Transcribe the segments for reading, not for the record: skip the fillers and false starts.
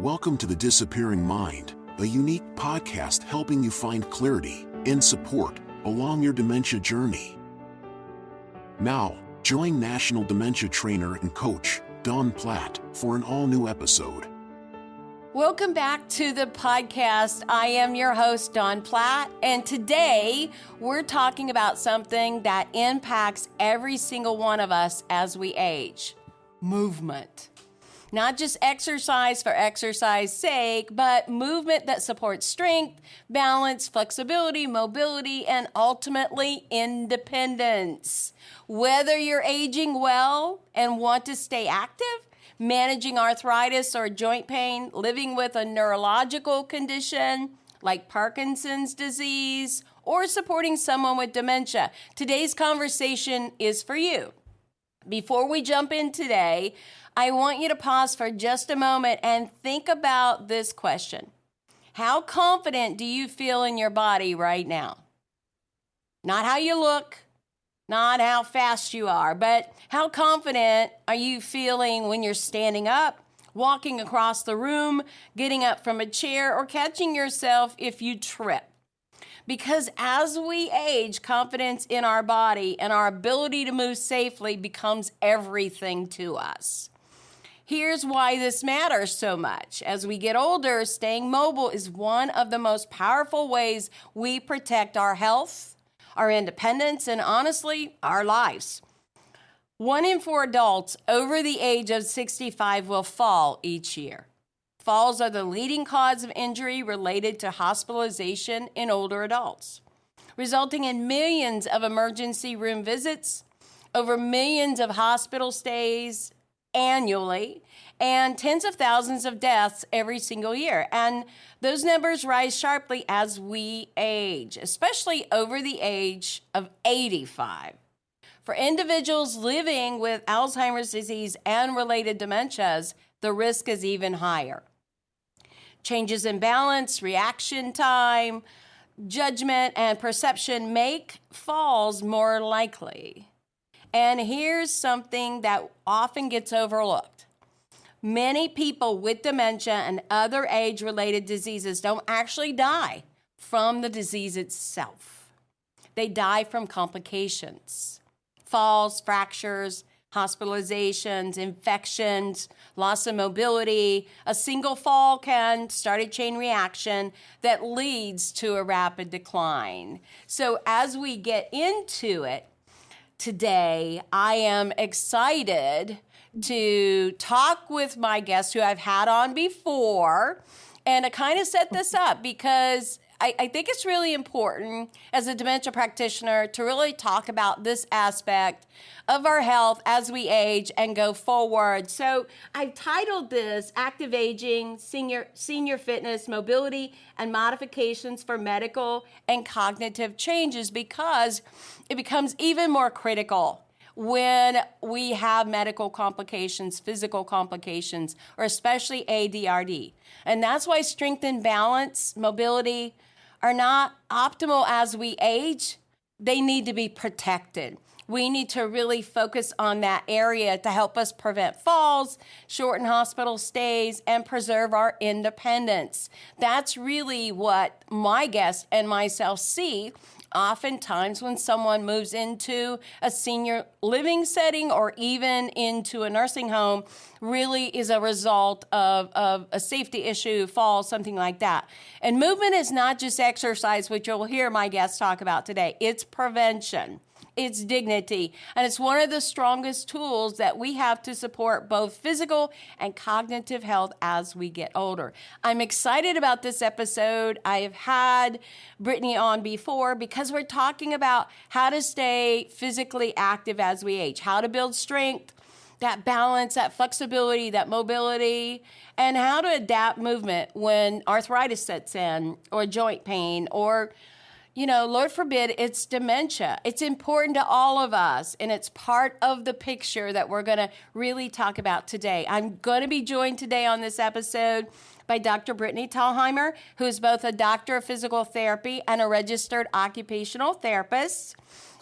Welcome to The Disappearing Mind, a unique podcast helping you find clarity and support along your dementia journey. Now, join National Dementia Trainer and Coach Dawn Platt for an all-new episode. Welcome back to the podcast. I am your host, Dawn Platt, and today we're talking about something that impacts every single one of us as we age: movement. Not just exercise for exercise's sake, but movement that supports strength, balance, flexibility, mobility, and ultimately independence. Whether you're aging well and want to stay active, managing arthritis or joint pain, living with a neurological condition like Parkinson's disease, or supporting someone with dementia, today's conversation is for you. Before we jump in today, I want you to pause for just a moment and think about this question. How confident do you feel in your body right now? Not how you look, not how fast you are, but how confident are you feeling when you're standing up, walking across the room, getting up from a chair, or catching yourself if you trip? Because as we age, confidence in our body and our ability to move safely becomes everything to us. Here's why this matters so much. As we get older, staying mobile is one of the most powerful ways we protect our health, our independence, and honestly, our lives. 1 in 4 adults over the age of 65 will fall each year. Falls are the leading cause of injury related to hospitalization in older adults, resulting in millions of emergency room visits, over millions of hospital stays annually, and tens of thousands of deaths every single year. And those numbers rise sharply as we age, especially over the age of 85. For individuals living with Alzheimer's disease and related dementias, the risk is even higher. Changes in balance, reaction time, judgment, and perception make falls more likely. And here's something that often gets overlooked. Many people with dementia and other age-related diseases don't actually die from the disease itself. They die from complications: falls, fractures, hospitalizations, infections, loss of mobility. A single fall can start a chain reaction that leads to a rapid decline. So as we get into it, today, I am excited to talk with my guest who I've had on before and to kind of set this up because I think it's really important as a dementia practitioner to really talk about this aspect of our health as we age and go forward. So I've titled this Active Aging, Senior Fitness, Mobility, and Modifications for Medical and Cognitive Changes because it becomes even more critical when we have medical complications, physical complications, or especially ADRD. And that's why strength and balance, mobility are not optimal as we age. They need to be protected. We need to really focus on that area to help us prevent falls, shorten hospital stays, and preserve our independence. That's really what my guest and myself see oftentimes when someone moves into a senior living setting or even into a nursing home, really is a result of a safety issue, fall, something like that. And movement is not just exercise, which you'll hear my guests talk about today. It's prevention. It's dignity, and it's one of the strongest tools that we have to support both physical and cognitive health as we get older. I'm excited about this episode. I have had Brittany on before because we're talking about how to stay physically active as we age, how to build strength, that balance, that flexibility, that mobility, and how to adapt movement when arthritis sets in or joint pain or Lord forbid, it's dementia. It's important to all of us, and it's part of the picture that we're going to really talk about today. I'm going to be joined today on this episode by Dr. Brittany Tallhamer, who is both a doctor of physical therapy and a registered occupational therapist.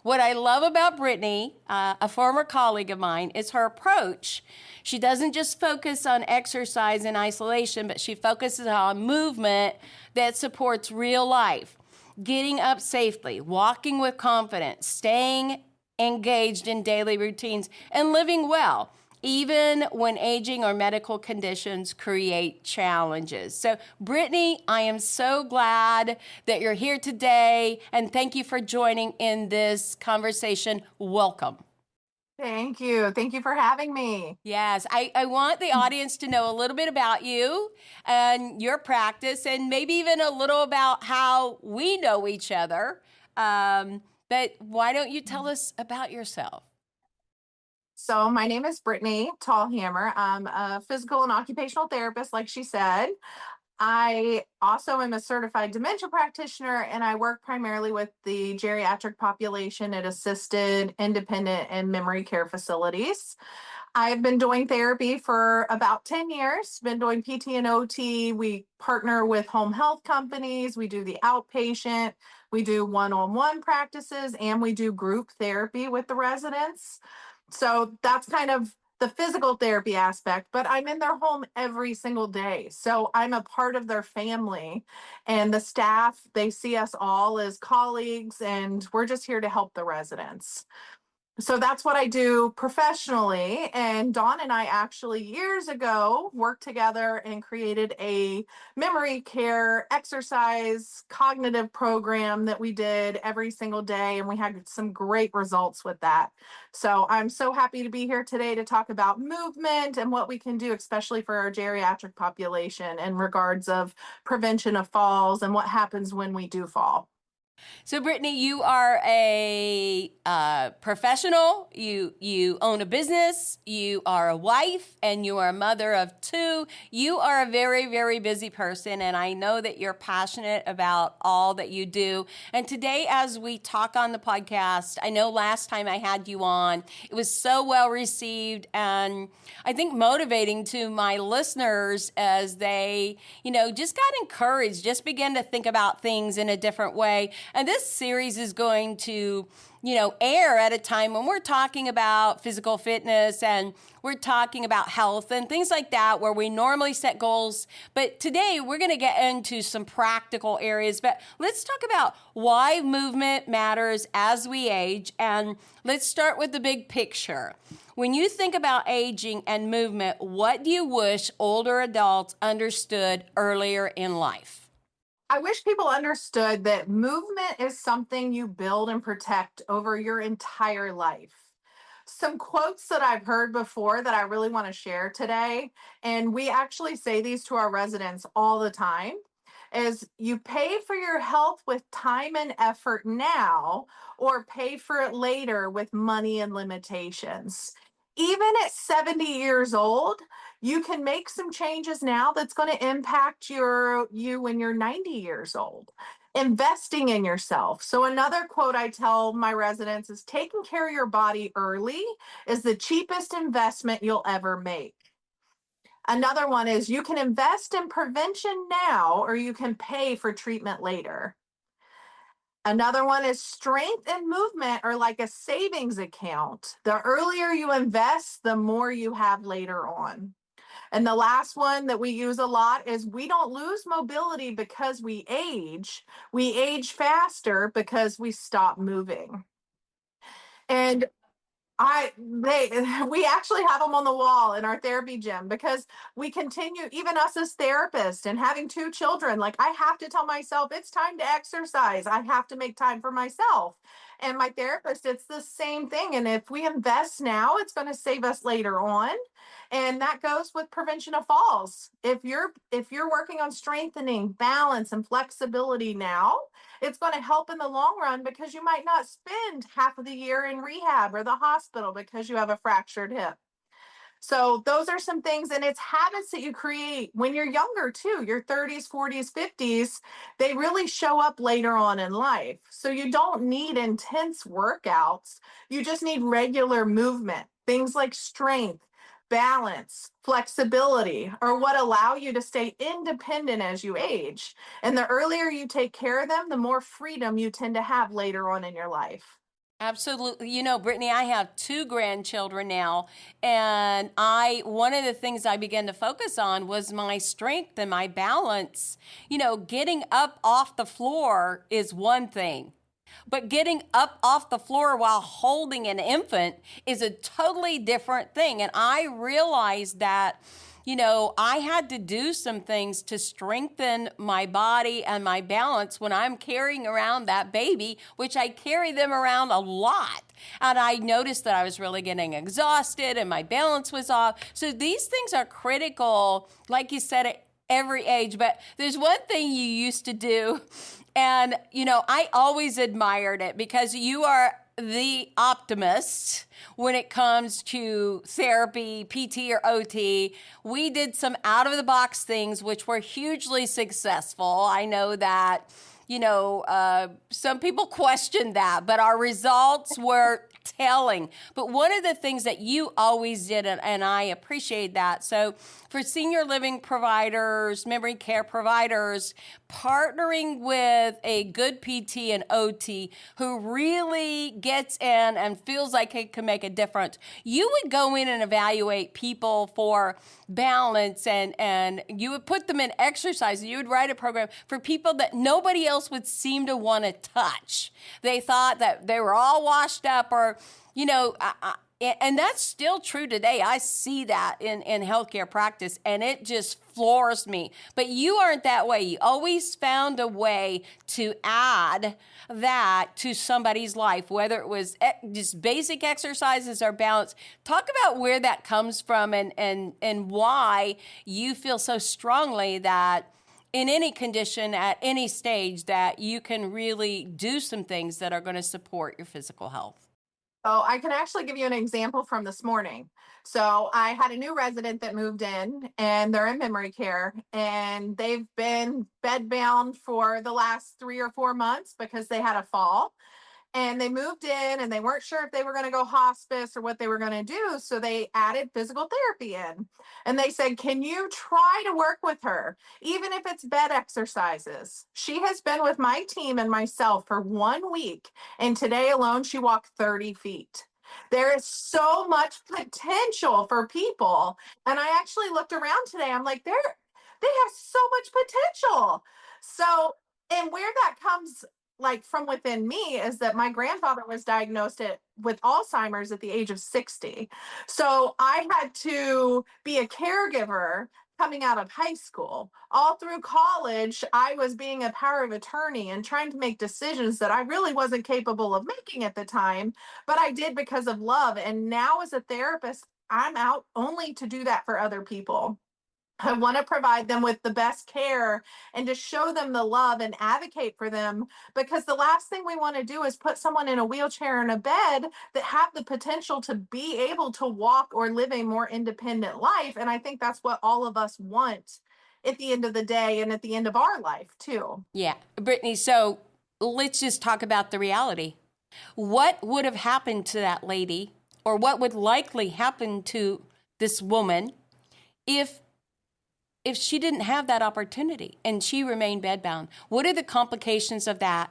What I love about Brittany, a former colleague of mine, is her approach. She doesn't just focus on exercise in isolation, but she focuses on movement that supports real life. Getting up safely, walking with confidence, staying engaged in daily routines, and living well, even when aging or medical conditions create challenges. So, Brittany, I am so glad that you're here today, and thank you for joining in this conversation. Welcome. Thank you. Thank you for having me. Yes, I want the audience to know a little bit about you and your practice, and maybe even a little about how we know each other. But why don't you tell us about yourself? So my name is Brittany Tallhamer. I'm a physical and occupational therapist, like she said. I also am a certified dementia practitioner, and I work primarily with the geriatric population at assisted, independent, and memory care facilities. I've been doing therapy for about 10 years, been doing PT and OT. We partner with home health companies. We do the outpatient, we do one-on-one practices, and we do group therapy with the residents. So that's kind of the physical therapy aspect, but I'm in their home every single day. So I'm a part of their family, and the staff, they see us all as colleagues, and we're just here to help the residents. So that's what I do professionally. And Dawn and I actually years ago worked together and created a memory care exercise cognitive program that we did every single day. And we had some great results with that. So I'm so happy to be here today to talk about movement and what we can do, especially for our geriatric population in regards of prevention of falls and what happens when we do fall. So, Brittany, you are a professional. You own a business. You are a wife, and you are a mother of two. You are a very, very busy person, and I know that you're passionate about all that you do. And today, as we talk on the podcast, I know last time I had you on, it was so well received, and I think motivating to my listeners as they, just got encouraged, just begin to think about things in a different way. And this series is going to, air at a time when we're talking about physical fitness and we're talking about health and things like that, where we normally set goals. But today we're going to get into some practical areas. But let's talk about why movement matters as we age. And let's start with the big picture. When you think about aging and movement, what do you wish older adults understood earlier in life? I wish people understood that movement is something you build and protect over your entire life. Some quotes that I've heard before that I really want to share today, and we actually say these to our residents all the time, is you pay for your health with time and effort now, or pay for it later with money and limitations. Even at 70 years old, you can make some changes now that's going to impact you when you're 90 years old. Investing in yourself. So another quote I tell my residents is taking care of your body early is the cheapest investment you'll ever make. Another one is you can invest in prevention now, or you can pay for treatment later. Another one is strength and movement are like a savings account. The earlier you invest, the more you have later on. And the last one that we use a lot is we don't lose mobility because we age faster because we stop moving. And we actually have them on the wall in our therapy gym because we continue, even us as therapists and having two children, like I have to tell myself it's time to exercise. I have to make time for myself. And my therapist, it's the same thing. And if we invest now, it's going to save us later on. And that goes with prevention of falls. If you're working on strengthening, balance, and flexibility now, it's going to help in the long run because you might not spend half of the year in rehab or the hospital because you have a fractured hip. So those are some things, and it's habits that you create when you're younger too, your 30s, 40s, 50s, they really show up later on in life. So you don't need intense workouts. You just need regular movement, things like strength, balance, flexibility, or what allow you to stay independent as you age. And the earlier you take care of them, the more freedom you tend to have later on in your life. Absolutely. You know, Brittany, I have 2 grandchildren now, and one of the things I began to focus on was my strength and my balance. You know, getting up off the floor is one thing, but getting up off the floor while holding an infant is a totally different thing. And I realized that, you know, I had to do some things to strengthen my body and my balance when I'm carrying around that baby, which I carry them around a lot. And I noticed that I was really getting exhausted and my balance was off. So these things are critical, like you said, at every age. But there's one thing you used to do, and, you know, I always admired it because you are the optimist when it comes to therapy, PT or OT. We did some out of the box things which were hugely successful. I know that, you know, some people questioned that, but our results were telling. But one of the things that you always did, and I appreciate that. So for senior living providers, memory care providers, partnering with a good PT and OT who really gets in and feels like it can make a difference, you would go in and evaluate people for balance, and you would put them in exercise. You would write a program for people that nobody else would seem to want to touch. They thought that they were all washed up, or, you know, and that's still true today. I see that in healthcare practice, and it just floors me. But you aren't that way. You always found a way to add that to somebody's life, whether it was just basic exercises or balance. Talk about where that comes from, and why you feel so strongly that in any condition, at any stage, that you can really do some things that are going to support your physical health. Oh, I can actually give you an example from this morning. So I had a new resident that moved in, and they're in memory care, and they've been bedbound for the last 3 or 4 months because they had a fall. And they moved in and they weren't sure if they were going to go hospice or what they were going to do. So they added physical therapy in. And they said, can you try to work with her, even if it's bed exercises? She has been with my team and myself for 1 week. And today alone, she walked 30 feet. There is so much potential for people. And I actually looked around today. I'm like, they have so much potential. So, and where that comes like from within me is that my grandfather was diagnosed with Alzheimer's at the age of 60. So I had to be a caregiver coming out of high school. All through college, I was being a power of attorney and trying to make decisions that I really wasn't capable of making at the time, but I did because of love. And now as a therapist, I'm out only to do that for other people. I want to provide them with the best care and to show them the love and advocate for them, because the last thing we want to do is put someone in a wheelchair and a bed that have the potential to be able to walk or live a more independent life. And I think that's what all of us want at the end of the day and at the end of our life too. Yeah. Brittany, so let's just talk about the reality. What would have happened to that lady, or what would likely happen to this woman if she didn't have that opportunity and she remained bedbound? What are the complications of that?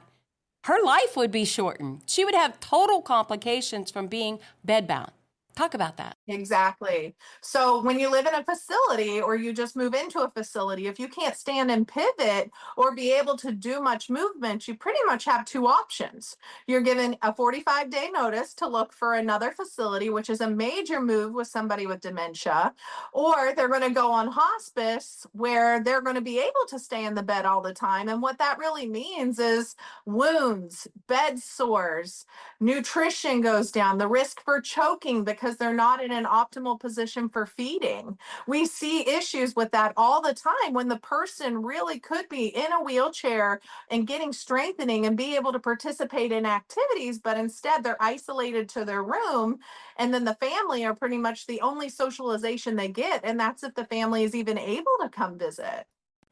Her life would be shortened. She would have total complications from being bedbound. Talk about that. Exactly. So when you live in a facility or you just move into a facility, if you can't stand and pivot or be able to do much movement, you pretty much have 2 options. You're given a 45-day notice to look for another facility, which is a major move with somebody with dementia, or they're going to go on hospice where they're going to be able to stay in the bed all the time. And what that really means is wounds, bed sores, nutrition goes down, the risk for choking because they're not in an optimal position for feeding. We see issues with that all the time when the person really could be in a wheelchair and getting strengthening and be able to participate in activities, but instead they're isolated to their room. And then the family are pretty much the only socialization they get. And that's if the family is even able to come visit.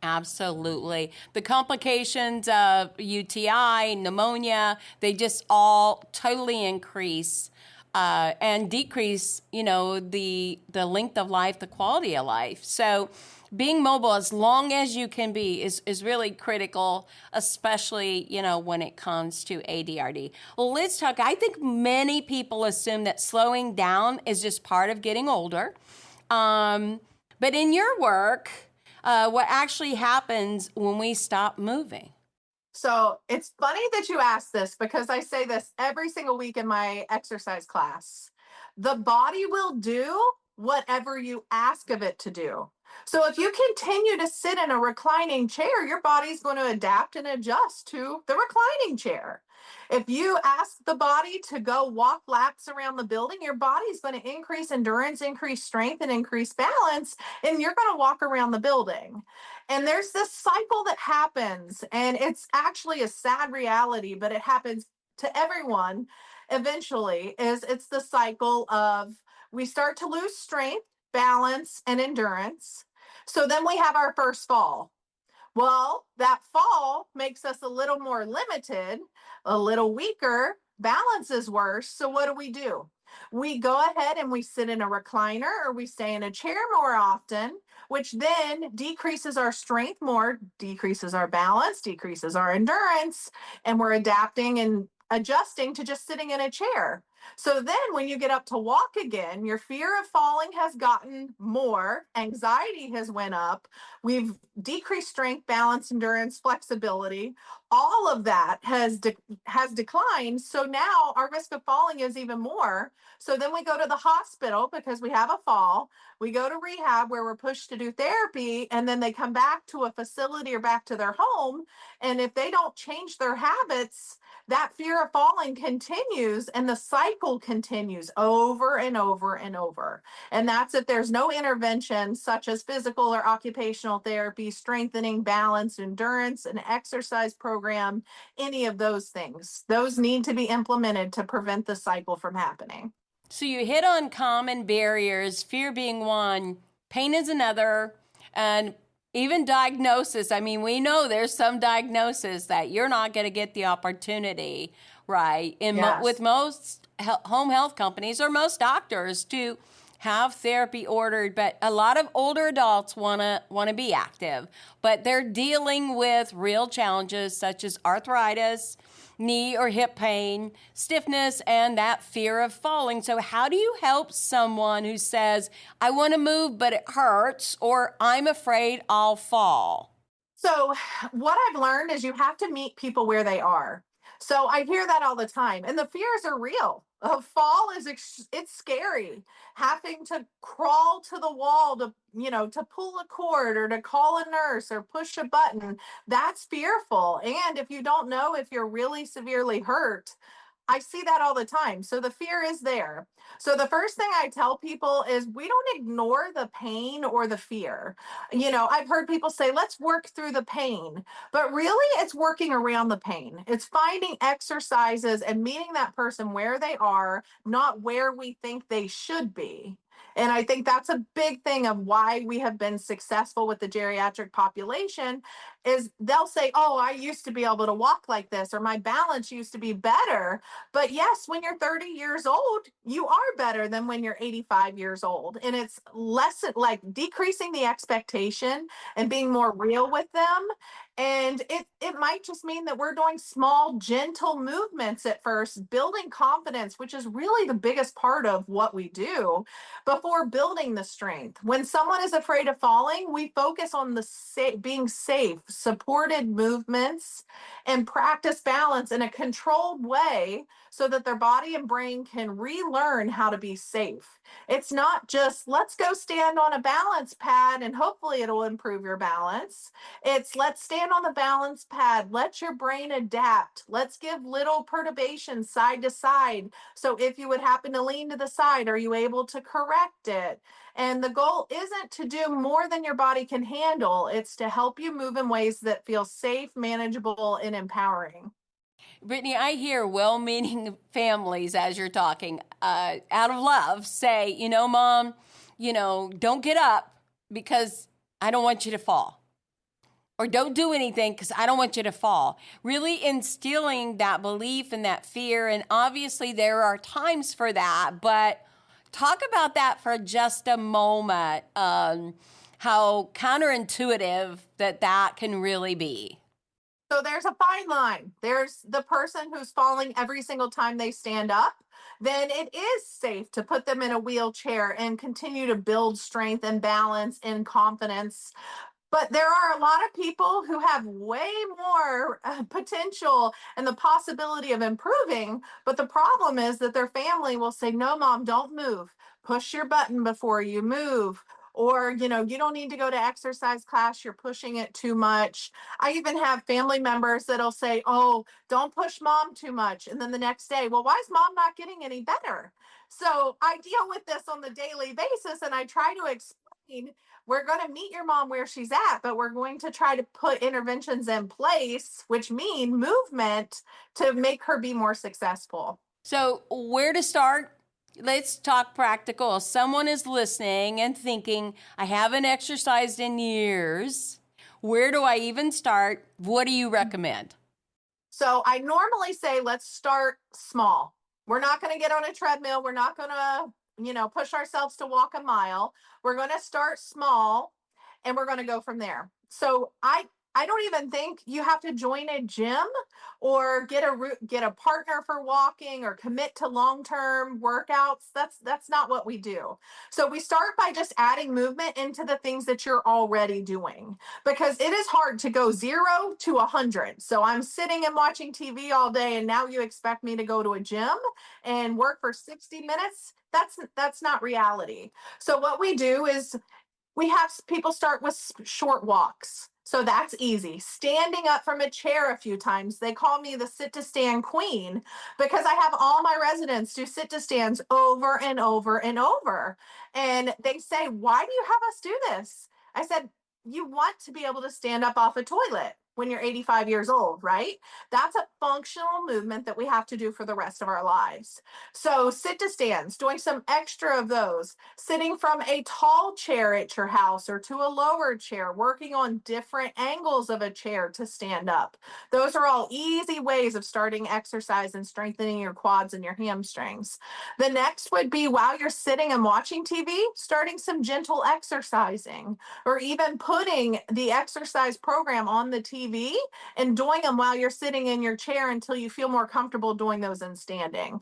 Absolutely. The complications of UTI, pneumonia, they just all totally increase and decrease, the length of life, the quality of life. So being mobile as long as you can be is really critical, especially, when it comes to ADRD. Well, let's talk. I think many people assume that slowing down is just part of getting older. But in your work, what actually happens when we stop moving? So it's funny that you asked this because I say this every single week in my exercise class. The body will do whatever you ask of it to do. So if you continue to sit in a reclining chair, your body's going to adapt and adjust to the reclining chair. If you ask the body to go walk laps around the building, your body's going to increase endurance, increase strength, and increase balance, and you're going to walk around the building. And there's this cycle that happens, and it's actually a sad reality, but it happens to everyone eventually. It's the cycle of we start to lose strength, balance, and endurance. So then we have our first fall. Well, that fall makes us a little more limited, a little weaker, balance is worse. So what do? We go ahead and we sit in a recliner or we stay in a chair more often, which then decreases our strength more, decreases our balance, decreases our endurance, and we're adapting and adjusting to just sitting in a chair. So then when you get up to walk again, your fear of falling has gotten more, anxiety has went up, we've decreased strength, balance, endurance, flexibility. All of that has declined. So now our risk of falling is even more. So then we go to the hospital because we have a fall. We go to rehab where we're pushed to do therapy, and then they come back to a facility or back to their home. And if they don't change their habits, that fear of falling continues and the cycle continues over and over and over. And that's if there's no intervention such as physical or occupational therapy, strengthening, balance, endurance, an exercise program, any of those things. Those need to be implemented to prevent the cycle from happening. So you hit on common barriers, fear being one, pain is another, and even diagnosis. I mean, we know there's some diagnosis that you're not going to get the opportunity, right? Yes. With most home health companies or most doctors to have therapy ordered, but a lot of older adults want to be active, but they're dealing with real challenges such as arthritis, knee or hip pain, stiffness, and that fear of falling. So how do you help someone who says, I want to move, but it hurts, or I'm afraid I'll fall? So what I've learned is you have to meet people where they are. So I hear that all the time, and the fears are real. A fall it's scary. Having to crawl to the wall to pull a cord or to call a nurse or push a button, that's fearful. And if you don't know if you're really severely hurt, I see that all the time. So the fear is there. So the first thing I tell people is we don't ignore the pain or the fear. I've heard people say, let's work through the pain, but really it's working around the pain. It's finding exercises and meeting that person where they are, not where we think they should be. And I think that's a big thing of why we have been successful with the geriatric population is they'll say, oh, I used to be able to walk like this, or my balance used to be better. But yes, when you're 30 years old, you are better than when you're 85 years old. And it's less like decreasing the expectation and being more real with them. And it might just mean that we're doing small, gentle movements at first, building confidence, which is really the biggest part of what we do before building the strength. When someone is afraid of falling, we focus on being safe, supported movements, and practice balance in a controlled way so that their body and brain can relearn how to be safe. It's not just let's go stand on a balance pad and hopefully it'll improve your balance. It's let's stand on the balance pad, let your brain adapt. Let's give little perturbations side to side. So if you would happen to lean to the side, are you able to correct it? And the goal isn't to do more than your body can handle. It's to help you move in ways that feel safe, manageable, and empowering. Brittany, I hear well-meaning families as you're talking, out of love, say, Mom, don't get up because I don't want you to fall. or don't do anything because I don't want you to fall. Really instilling that belief and that fear. And obviously there are times for that, but talk about that for just a moment. How counterintuitive that can really be. So there's a fine line. There's the person who's falling every single time they stand up. Then it is safe to put them in a wheelchair and continue to build strength and balance and confidence. But there are a lot of people who have way more potential and the possibility of improving. But the problem is that their family will say, no, mom, don't move. Push your button before you move. Or, you don't need to go to exercise class. You're pushing it too much. I even have family members that'll say, oh, don't push mom too much. And then the next day, well, why is mom not getting any better? So I deal with this on the daily basis and I try to explain we're going to meet your mom where she's at, but we're going to try to put interventions in place, which mean movement to make her be more successful. So where to start? Let's talk practical. Someone is listening and thinking, I haven't exercised in years. Where do I even start? What do you recommend? So I normally say, let's start small. We're not going to get on a treadmill. We're not going to push ourselves to walk a mile. We're going to start small and we're going to go from there. So I don't even think you have to join a gym or get a partner for walking or commit to long-term workouts. That's not what we do. So we start by just adding movement into the things that you're already doing, because it is hard to go 0 to 100. So I'm sitting and watching TV all day and now you expect me to go to a gym and work for 60 minutes. That's not reality. So what we do is we have people start with short walks. So that's easy. Standing up from a chair a few times. They call me the sit to stand queen because I have all my residents do sit to stands over and over and over. And they say, why do you have us do this? I said, you want to be able to stand up off a toilet when you're 85 years old, right? That's a functional movement that we have to do for the rest of our lives. So sit to stands, doing some extra of those, sitting from a tall chair at your house or to a lower chair, working on different angles of a chair to stand up. Those are all easy ways of starting exercise and strengthening your quads and your hamstrings. The next would be, while you're sitting and watching TV, starting some gentle exercising, or even putting the exercise program on the TV and doing them while you're sitting in your chair until you feel more comfortable doing those in standing.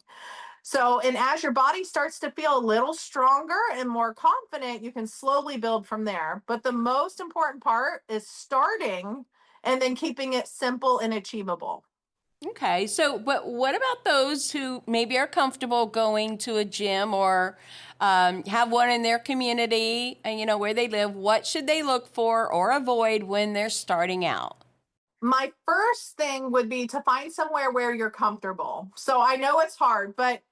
So, and as your body starts to feel a little stronger and more confident, you can slowly build from there. But the most important part is starting and then keeping it simple and achievable. Okay, so but what about those who maybe are comfortable going to a gym or have one in their community and where they live? What should they look for or avoid when they're starting out? My first thing would be to find somewhere where you're comfortable. So I know it's hard, but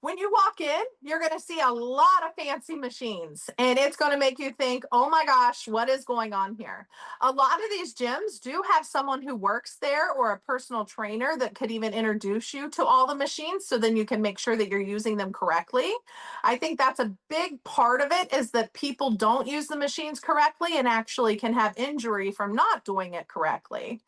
when you walk in, you're going to see a lot of fancy machines and it's going to make you think, oh my gosh, what is going on here? A lot of these gyms do have someone who works there or a personal trainer that could even introduce you to all the machines so then you can make sure that you're using them correctly. I think that's a big part of it, is that people don't use the machines correctly and actually can have injury from not doing it correctly.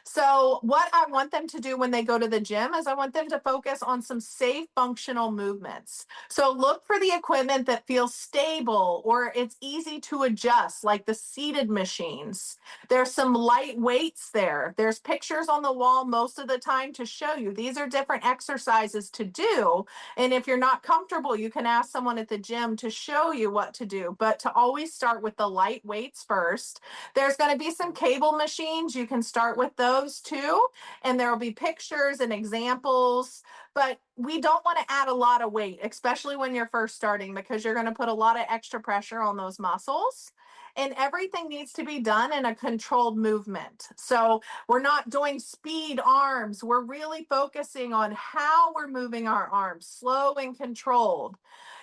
So what I want them to do when they go to the gym is I want them to focus on some safe, functional movements. So look for the equipment that feels stable or it's easy to adjust, like the seated machines. There's some light weights there. There's pictures on the wall most of the time to show you these are different exercises to do. And if you're not comfortable, you can ask someone at the gym to show you what to do, but to always start with the light weights first. There's going to be some cable machines. You can start with those too, and there will be pictures and examples, but we don't want to add a lot of weight, especially when you're first starting, because you're going to put a lot of extra pressure on those muscles. And everything needs to be done in a controlled movement. So we're not doing speed arms. We're really focusing on how we're moving our arms, slow and controlled.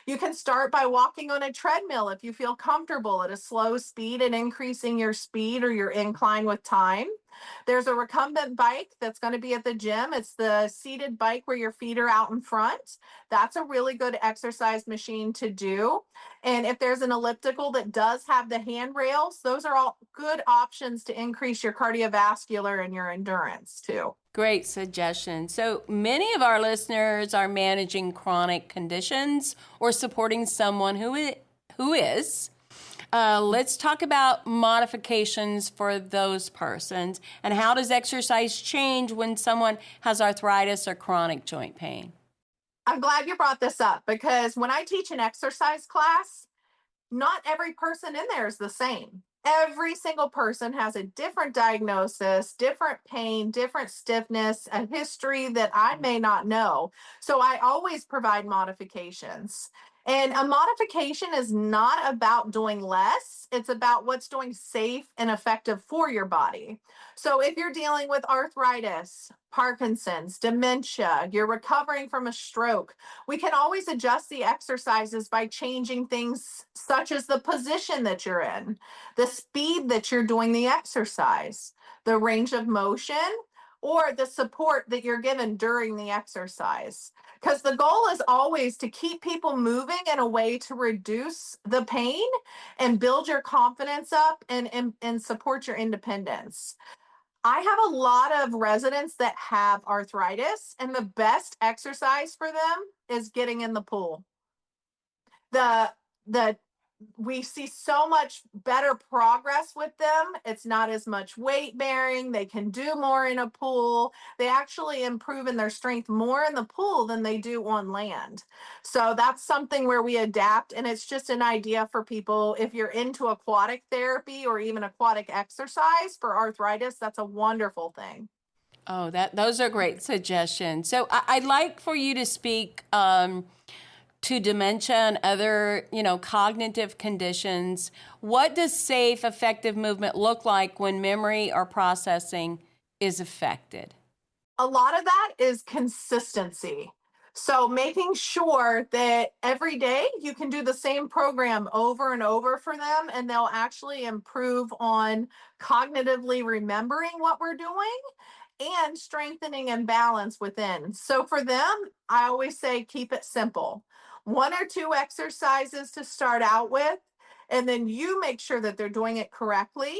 You can start by walking on a treadmill if you feel comfortable at a slow speed and increasing your speed or your incline with time. There's a recumbent bike that's going to be at the gym. It's the seated bike where your feet are out in front. That's a really good exercise machine to do. And if there's an elliptical that does have the handrails, those are all good options to increase your cardiovascular and your endurance too. Great suggestion. So many of our listeners are managing chronic conditions or supporting someone who is. Let's talk about modifications for those persons, and how does exercise change when someone has arthritis or chronic joint pain? I'm glad you brought this up, because when I teach an exercise class, not every person in there is the same. Every single person has a different diagnosis, different pain, different stiffness, a history that I may not know. So I always provide modifications. And a modification is not about doing less. It's about what's doing safe and effective for your body. So if you're dealing with arthritis, Parkinson's, dementia, you're recovering from a stroke, we can always adjust the exercises by changing things such as the position that you're in, the speed that you're doing the exercise, the range of motion, or the support that you're given during the exercise. Because the goal is always to keep people moving in a way to reduce the pain and build your confidence up and support your independence. I have a lot of residents that have arthritis, and the best exercise for them is getting in the pool. We see so much better progress with them. It's not as much weight bearing. They can do more in a pool. They actually improve in their strength more in the pool than they do on land. So that's something where we adapt, and it's just an idea for people. If you're into aquatic therapy or even aquatic exercise for arthritis, that's a wonderful thing. Oh, those are great suggestions. So I'd like for you to speak to dementia and other, cognitive conditions. What does safe, effective movement look like when memory or processing is affected? A lot of that is consistency. So making sure that every day you can do the same program over and over for them, and they'll actually improve on cognitively remembering what we're doing and strengthening and balance within. So for them, I always say keep it simple. 1 or 2 exercises to start out with, and then you make sure that they're doing it correctly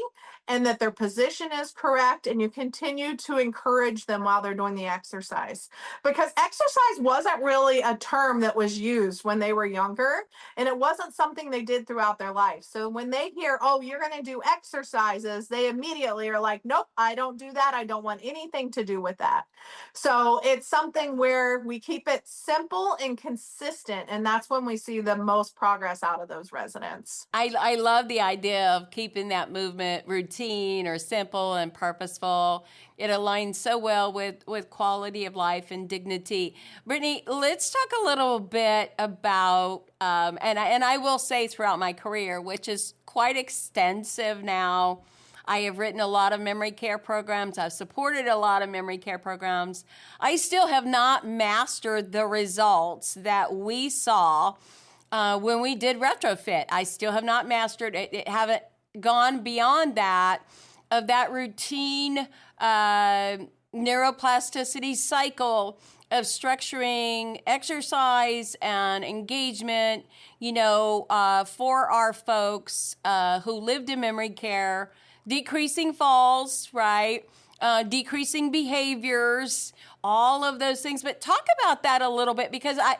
and that their position is correct, and you continue to encourage them while they're doing the exercise. Because exercise wasn't really a term that was used when they were younger, and it wasn't something they did throughout their life. So when they hear, oh, you're going to do exercises, they immediately are like, nope, I don't do that. I don't want anything to do with that. So it's something where we keep it simple and consistent, and that's when we see the most progress out of those residents. I love the idea of keeping that movement routine or simple and purposeful. It aligns so well with quality of life and dignity. Brittany, let's talk a little bit about, and I will say throughout my career, which is quite extensive now, I have written a lot of memory care programs. I've supported a lot of memory care programs. I still have not mastered the results that we saw when we did retrofit. I still have not mastered it, haven't gone beyond that, of that routine neuroplasticity cycle of structuring exercise and engagement, for our folks who lived in memory care, decreasing falls, right? Decreasing behaviors, all of those things. But talk about that a little bit, because I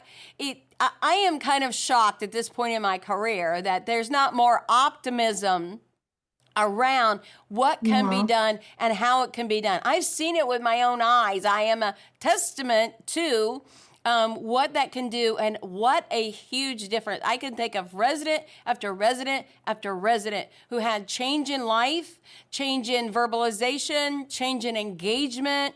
am kind of shocked at this point in my career that there's not more optimism around what can be done and how it can be done. I've seen it with my own eyes. I am a testament to what that can do, and what a huge difference. I can think of resident after resident after resident who had change in life, change in verbalization, change in engagement,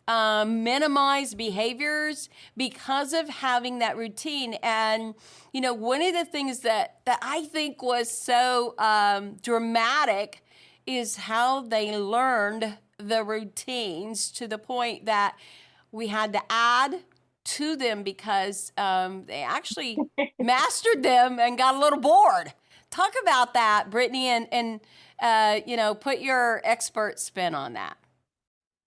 minimize behaviors because of having that routine. And, one of the things that I think was so dramatic is how they learned the routines to the point that we had to add to them because they actually mastered them and got a little bored. Talk about that, Brittany, and put your expert spin on that.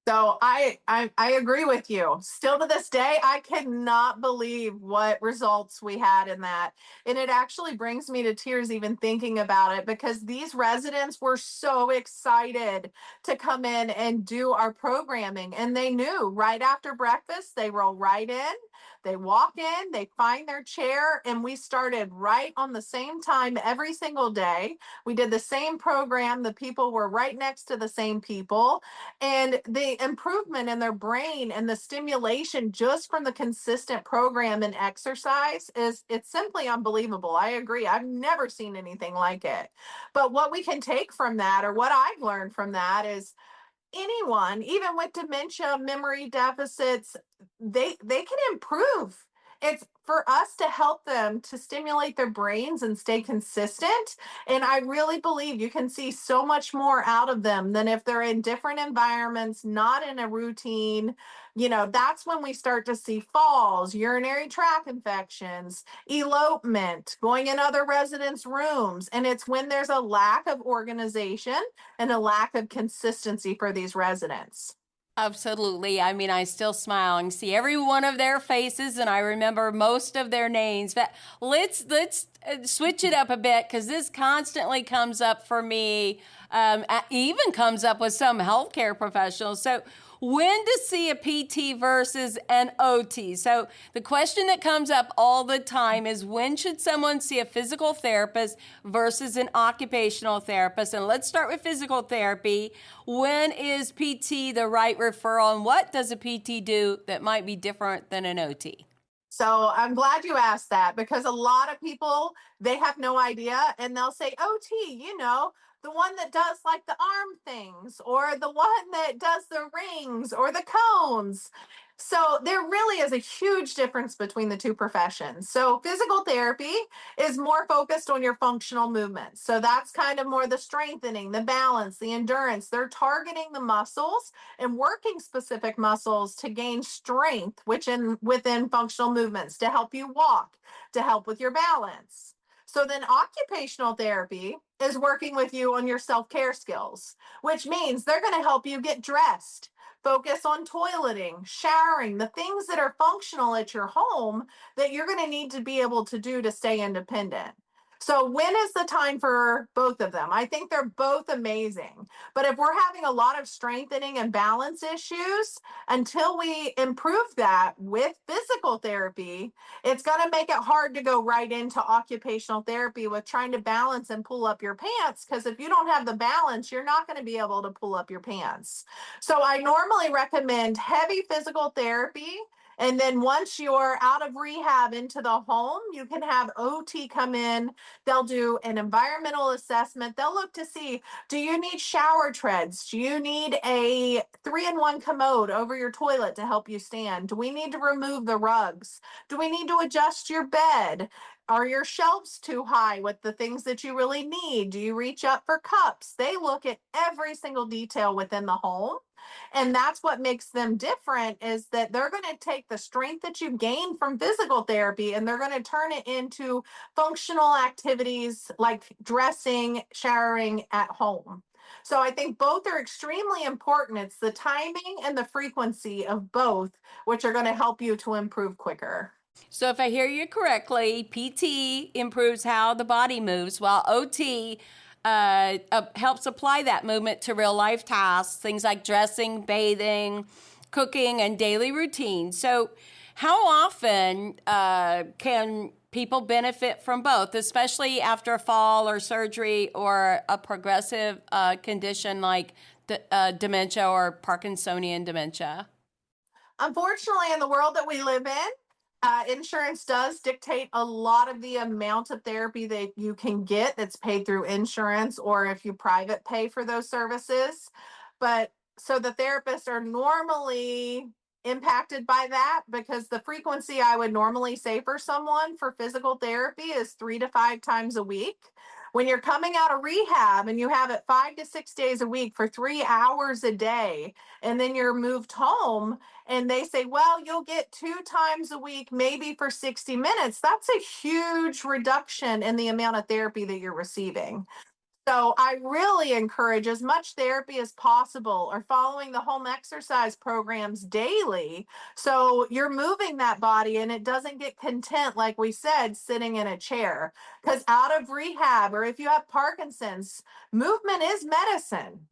So I agree with you. Still to this day, I cannot believe what results we had in that. And it actually brings me to tears even thinking about it, because these residents were so excited to come in and do our programming. And they knew right after breakfast, they roll right in, they walk in, they find their chair, and we started right on the same time every single day. We did the same program. The people were right next to the same people, and the improvement in their brain and the stimulation just from the consistent program and exercise is, it's simply unbelievable. I agree. I've never seen anything like it. But what we can take from that, or what I've learned from that, is anyone, even with dementia, memory deficits, they can improve. It's for us to help them to stimulate their brains and stay consistent. And I really believe you can see so much more out of them than if they're in different environments, not in a routine. That's when we start to see falls, urinary tract infections, elopement, going in other residents' rooms. And it's when there's a lack of organization and a lack of consistency for these residents. Absolutely. I mean, I still smile and see every one of their faces, and I remember most of their names. But let's switch it up a bit, because this constantly comes up for me. Even comes up with some healthcare professionals. So, when to see a PT versus an OT? So the question that comes up all the time is, when should someone see a physical therapist versus an occupational therapist? And let's start with physical therapy. When is PT the right referral, and what does a PT do that might be different than an OT? So I'm glad you asked that, because a lot of people, they have no idea, and they'll say OT, the one that does like the arm things, or the one that does the rings or the cones. So there really is a huge difference between the two professions. So physical therapy is more focused on your functional movements. So that's kind of more the strengthening, the balance, the endurance. They're targeting the muscles and working specific muscles to gain strength, which within functional movements, to help you walk, to help with your balance. So then occupational therapy is working with you on your self-care skills, which means they're going to help you get dressed, focus on toileting, showering, the things that are functional at your home that you're going to need to be able to do to stay independent. So when is the time for both of them? I think they're both amazing. But if we're having a lot of strengthening and balance issues, until we improve that with physical therapy, it's going to make it hard to go right into occupational therapy with trying to balance and pull up your pants. Because if you don't have the balance, you're not going to be able to pull up your pants. So I normally recommend heavy physical therapy. And then once you're out of rehab into the home, you can have OT come in. They'll do an environmental assessment. They'll look to see, do you need shower treads? Do you need a 3-in-1 commode over your toilet to help you stand? Do we need to remove the rugs? Do we need to adjust your bed? Are your shelves too high with the things that you really need? Do you reach up for cups? They look at every single detail within the home. And that's what makes them different, is that they're going to take the strength that you gain from physical therapy and they're going to turn it into functional activities like dressing, showering at home. So I think both are extremely important. It's the timing and the frequency of both, which are going to help you to improve quicker. So if I hear you correctly, PT improves how the body moves, while OT helps apply that movement to real life tasks, things like dressing, bathing, cooking, and daily routines. So how often can people benefit from both, especially after a fall or surgery or a progressive condition like dementia or Parkinsonian dementia? Unfortunately, in the world that we live in, insurance does dictate a lot of the amount of therapy that you can get that's paid through insurance, or if you private pay for those services. But so the therapists are normally impacted by that, because the frequency I would normally say for someone for physical therapy is 3 to 5 times a week. When you're coming out of rehab and you have it 5 to 6 days a week for 3 hours a day, and then you're moved home, and they say, well, you'll get 2 times a week, maybe for 60 minutes. That's a huge reduction in the amount of therapy that you're receiving. So I really encourage as much therapy as possible or following the home exercise programs daily. So you're moving that body and it doesn't get content, like we said, sitting in a chair. Because out of rehab, or if you have Parkinson's, movement is medicine.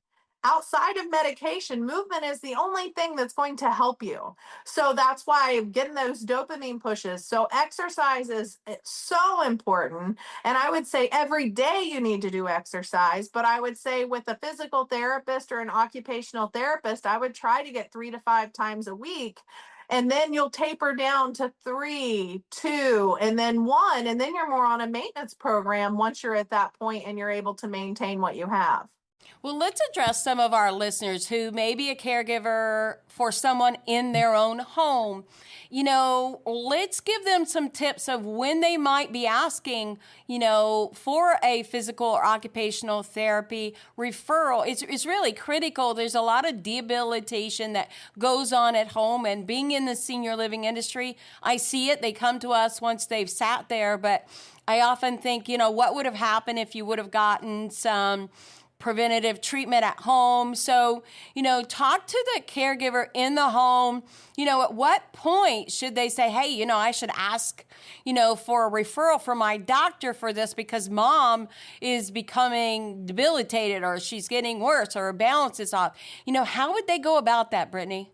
Outside of medication, movement is the only thing that's going to help you. So that's why getting those dopamine pushes. So exercise is so important. And I would say every day you need to do exercise, but I would say with a physical therapist or an occupational therapist, I would try to get 3 to 5 times a week. And then you'll taper down to 3, 2, and then 1. And then you're more on a maintenance program once you're at that point and you're able to maintain what you have. Well, let's address some of our listeners who may be a caregiver for someone in their own home. Let's give them some tips of when they might be asking, for a physical or occupational therapy referral. It's really critical. There's a lot of debilitation that goes on at home, and being in the senior living industry, I see it. They come to us once they've sat there, but I often think, what would have happened if you would have gotten some preventative treatment at home. So, talk to the caregiver in the home. At what point should they say, hey, I should ask, for a referral from my doctor for this because mom is becoming debilitated or she's getting worse or her balance is off. How would they go about that, Brittany?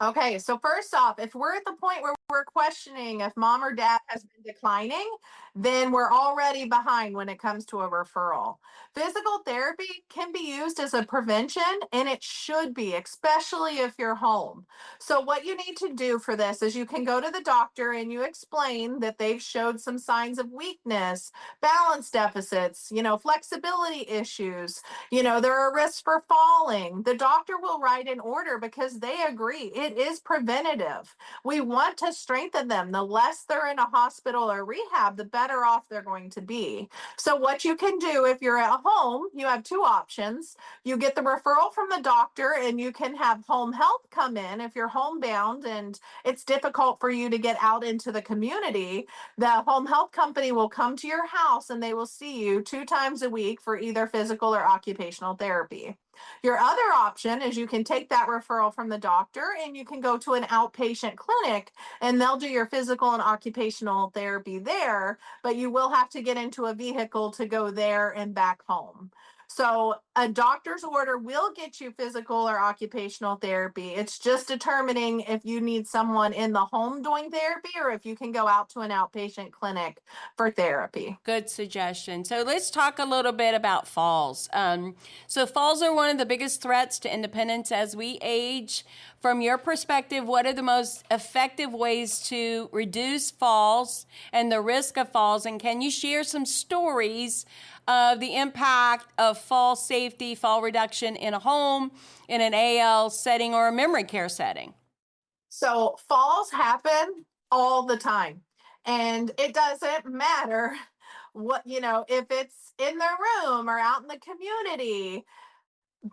Okay, so first off, if we're at the point where we're questioning if mom or dad has been declining, then we're already behind when it comes to a referral. Physical therapy can be used as a prevention, and it should be, especially if you're home. So, what you need to do for this is you can go to the doctor and you explain that they've showed some signs of weakness, balance deficits, flexibility issues, there are risks for falling. The doctor will write an order because they agree it is preventative. We want to strengthen them. The less they're in a hospital or rehab, the better off they're going to be. So what you can do if you're at home, you have two options. You get the referral from the doctor and you can have home health come in if you're homebound and it's difficult for you to get out into the community. The home health company will come to your house and they will see you 2 times a week for either physical or occupational therapy. Your other option is you can take that referral from the doctor and you can go to an outpatient clinic and they'll do your physical and occupational therapy there, but you will have to get into a vehicle to go there and back home. So a doctor's order will get you physical or occupational therapy. It's just determining if you need someone in the home doing therapy or if you can go out to an outpatient clinic for therapy. Good suggestion. So let's talk a little bit about falls. So falls are one of the biggest threats to independence as we age. From your perspective, what are the most effective ways to reduce falls and the risk of falls? And can you share some stories of the impact of fall safety, fall reduction in a home, in an AL setting, or a memory care setting? So falls happen all the time. And it doesn't matter if it's in the room or out in the community.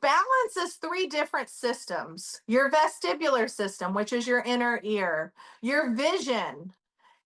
Balance is 3 different systems: your vestibular system, which is your inner ear, your vision,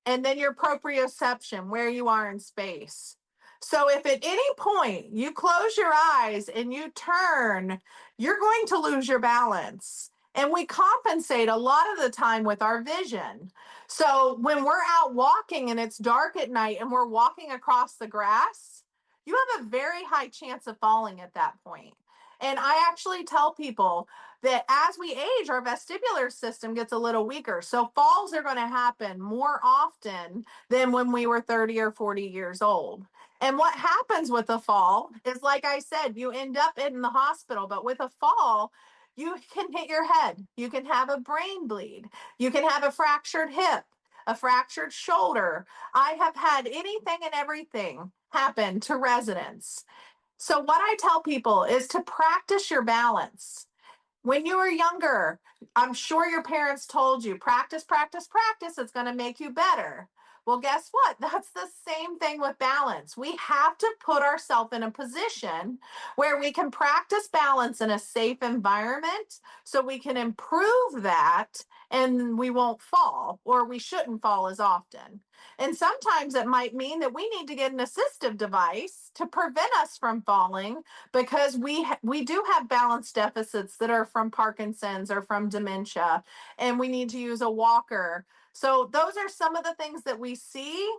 and then your proprioception, where you are in space. So if at any point you close your eyes and you turn, you're going to lose your balance. And we compensate a lot of the time with our vision. So when we're out walking and it's dark at night and we're walking across the grass, you have a very high chance of falling at that point. And I actually tell people that as we age, our vestibular system gets a little weaker. So falls are going to happen more often than when we were 30 or 40 years old. And what happens with a fall is, like I said, you end up in the hospital. But with a fall, you can hit your head. You can have a brain bleed. You can have a fractured hip, a fractured shoulder. I have had anything and everything happen to residents. So what I tell people is to practice your balance. When you were younger, I'm sure your parents told you, practice, practice, practice. It's going to make you better. Well, guess what? That's the same thing with balance. We have to put ourselves in a position where we can practice balance in a safe environment so we can improve that and we won't fall, or we shouldn't fall as often. And sometimes it might mean that we need to get an assistive device to prevent us from falling because we do have balance deficits that are from Parkinson's or from dementia, and we need to use a walker. So those are some of the things that we see.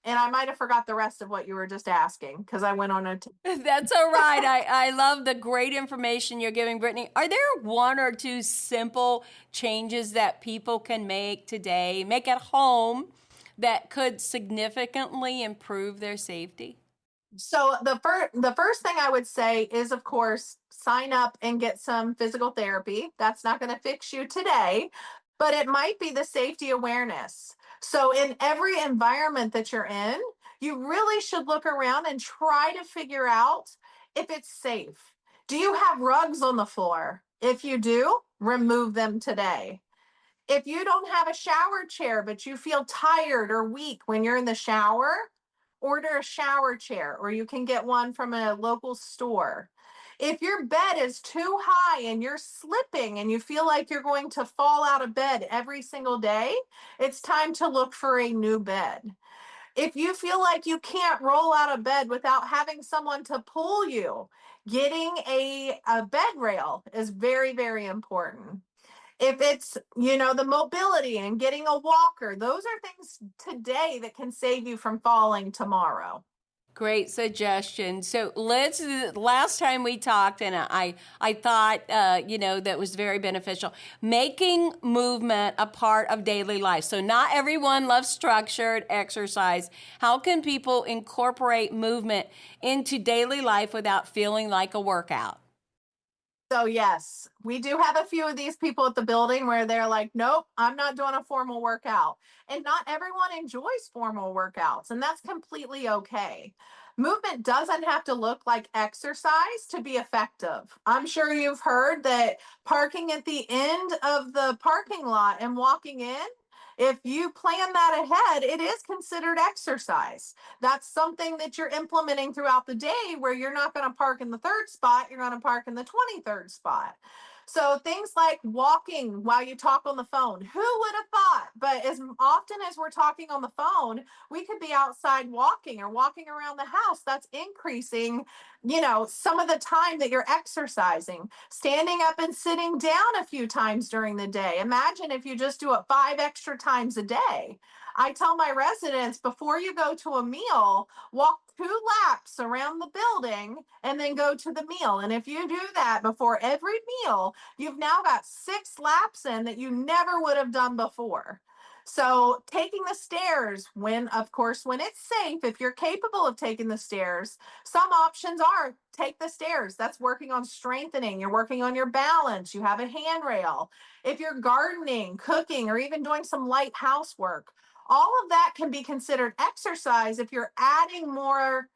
And I might have forgot the rest of what you were just asking because I went on a That's all right. I love the great information you're giving, Brittany. Are there one or two simple changes that people can make today, make at home, that could significantly improve their safety? So the first thing I would say is, of course, sign up and get some physical therapy. That's not going to fix you today, but it might be the safety awareness. So in every environment that you're in, you really should look around and try to figure out if it's safe. Do you have rugs on the floor? If you do, remove them today. If you don't have a shower chair, but you feel tired or weak when you're in the shower, order a shower chair, or you can get one from a local store. If your bed is too high and you're slipping and you feel like you're going to fall out of bed every single day, it's time to look for a new bed. If you feel like you can't roll out of bed without having someone to pull you, getting a bed rail is very, very important. If it's, the mobility and getting a walker, those are things today that can save you from falling tomorrow. Great suggestion. So last time we talked, and I thought, that was very beneficial, making movement a part of daily life. So not everyone loves structured exercise. How can people incorporate movement into daily life without feeling like a workout? So yes, we do have a few of these people at the building where they're like, nope, I'm not doing a formal workout. And not everyone enjoys formal workouts, and that's completely okay. Movement doesn't have to look like exercise to be effective. I'm sure you've heard that parking at the end of the parking lot and walking in, if you plan that ahead, it is considered exercise. That's something that you're implementing throughout the day where you're not going to park in the third spot, you're going to park in the 23rd spot. So things like walking while you talk on the phone, who would have thought? But as often as we're talking on the phone, we could be outside walking or walking around the house. That's increasing, some of the time that you're exercising. Standing up and sitting down a few times during the day. Imagine if you just do it 5 extra times a day. I tell my residents, before you go to a meal, walk 2 laps around the building and then go to the meal. And if you do that before every meal, you've now got 6 laps in that you never would have done before. So taking the stairs of course, when it's safe, if you're capable of taking the stairs, some options are take the stairs. That's working on strengthening. You're working on your balance. You have a handrail. If you're gardening, cooking, or even doing some light housework, all of that can be considered exercise if you're adding more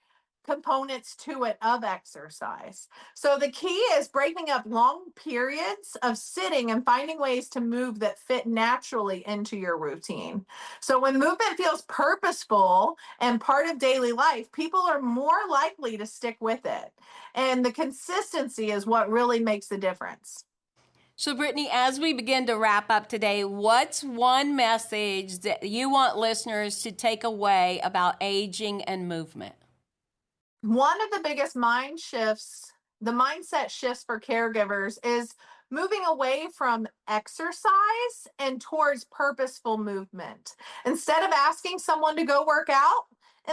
components to it of exercise. So the key is breaking up long periods of sitting and finding ways to move that fit naturally into your routine. So when movement feels purposeful and part of daily life, people are more likely to stick with it. And the consistency is what really makes the difference. So, Brittany, as we begin to wrap up today, what's one message that you want listeners to take away about aging and movement? One of the biggest the mindset shifts for caregivers is moving away from exercise and towards purposeful movement. Instead of asking someone to go work out,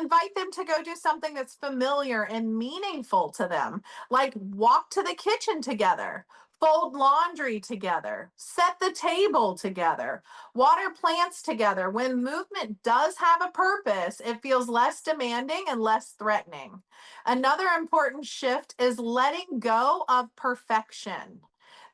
invite them to go do something that's familiar and meaningful to them, like walk to the kitchen together, fold laundry together, set the table together, water plants together. When movement does have a purpose, it feels less demanding and less threatening. Another important shift is letting go of perfection.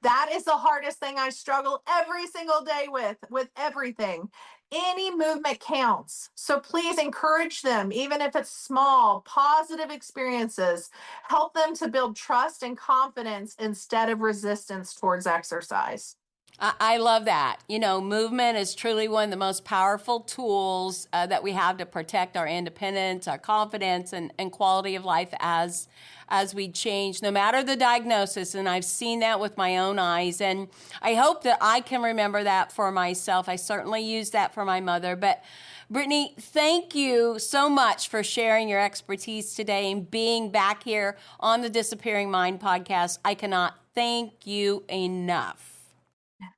That is the hardest thing I struggle every single day with everything. Any movement counts. So please encourage them, even if it's small, positive experiences. Help them to build trust and confidence instead of resistance towards exercise. I love that. Movement is truly one of the most powerful tools that we have to protect our independence, our confidence, and quality of life as we change, no matter the diagnosis. And I've seen that with my own eyes. And I hope that I can remember that for myself. I certainly use that for my mother. But Brittany, thank you so much for sharing your expertise today and being back here on the Disappearing Mind podcast. I cannot thank you enough.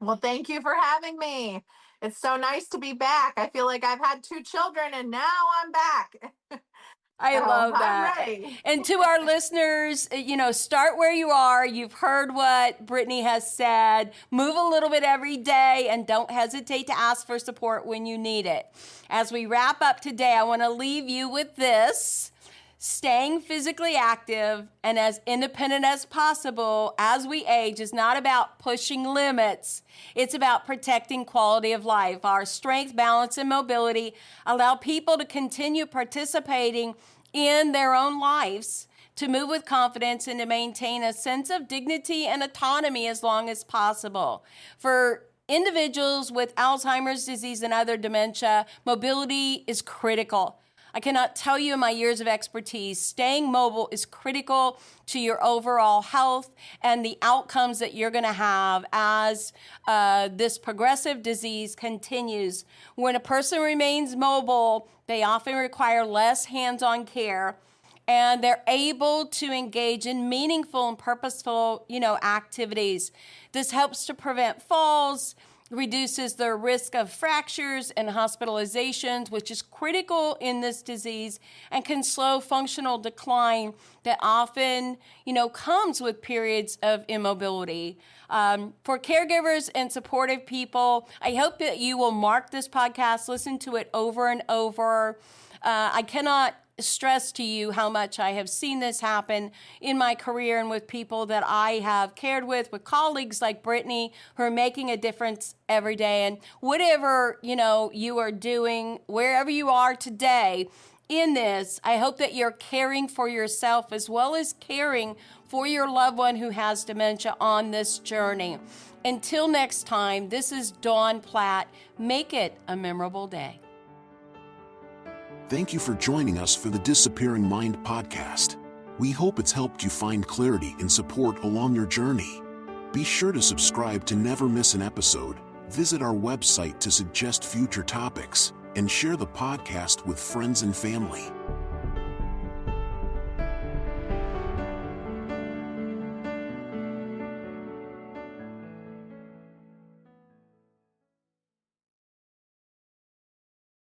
Well, thank you for having me. It's so nice to be back. I feel like I've had 2 children and now I'm back. I love that. I'm ready. And to our listeners, start where you are. You've heard what Brittany has said. Move a little bit every day and don't hesitate to ask for support when you need it. As we wrap up today, I want to leave you with this. Staying physically active and as independent as possible as we age is not about pushing limits. It's about protecting quality of life. Our strength, balance, and mobility allow people to continue participating in their own lives, to move with confidence, and to maintain a sense of dignity and autonomy as long as possible. For individuals with Alzheimer's disease and other dementia, mobility is critical. I cannot tell you in my years of expertise, staying mobile is critical to your overall health and the outcomes that you're going to have as this progressive disease continues. When a person remains mobile, they often require less hands-on care, and they're able to engage in meaningful and purposeful, activities. This helps to prevent falls, reduces the risk of fractures and hospitalizations, which is critical in this disease, and can slow functional decline that often, comes with periods of immobility. For caregivers and supportive people, I hope that you will mark this podcast, listen to it over and over. I cannot stress to you how much I have seen this happen in my career and with people that I have cared with colleagues like Brittany who are making a difference every day. And whatever, you are doing, wherever you are today in this, I hope that you're caring for yourself as well as caring for your loved one who has dementia on this journey. Until next time, this is Dawn Platt. Make it a memorable day. Thank you for joining us for the Disappearing Mind podcast. We hope it's helped you find clarity and support along your journey. Be sure to subscribe to never miss an episode, visit our website to suggest future topics, and share the podcast with friends and family.